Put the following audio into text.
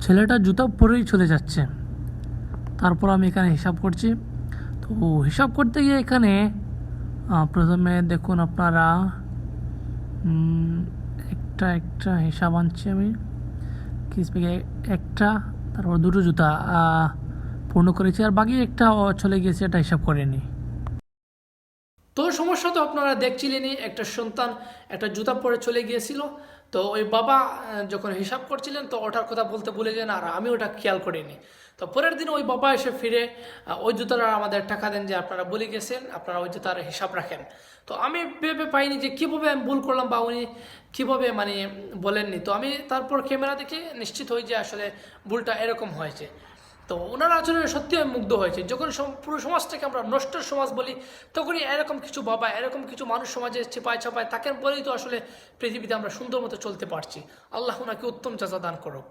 ছেলেটা জুতা পরেই চলে যাচ্ছে। তারপর আমি এখানে হিসাব করছি। তো হিসাব করতে গিয়ে এখানে প্রথমে দেখুন আপনারা, একটা একটা হিসাব আনছি আমি। একটা, তারপর দুটো জুতা পূর্ণ করেছি, আর বাকি একটা চলে গিয়েছে, এটা হিসাব করিনি। তো সমস্যা তো আপনারা দেখছিলেনই, একটা সন্তান একটা জুতা পরে চলে গিয়েছিল। তো ওই বাবা যখন হিসাব করছিলেন তো ওটার কথা বলতে ভুলে যান, আর আমি ওটা খেয়াল করিনি। তো পরের দিন ওই বাবা এসে ফিরে ওই জুতাটা আমাদের টাকা দেন, যে আপনারা ভুলে গেছেন, আপনারা ওই জুতার হিসাব রাখেন। তো আমি ভেবে পাইনি যে কীভাবে আমি ভুল করলাম, বা উনি কীভাবে মানে বলেননি। তো আমি তারপর ক্যামেরা দেখে নিশ্চিত হই যে আসলে ভুলটা এরকম হয়েছে। তো ওনার আচরণে সত্যি আমি মুগ্ধ হয়েছে। যখন পুরো সমাজটাকে আমরা নষ্টের সমাজ বলি, তখনই এরকম কিছু বাবা, এরকম কিছু মানুষ সমাজে চেপায় চাপায় তাকে বলেই তো আসলে পৃথিবীতে আমরা সুন্দর মতো চলতে পারছি। আল্লাহ ওনাকে উত্তম জাযা দান করুক।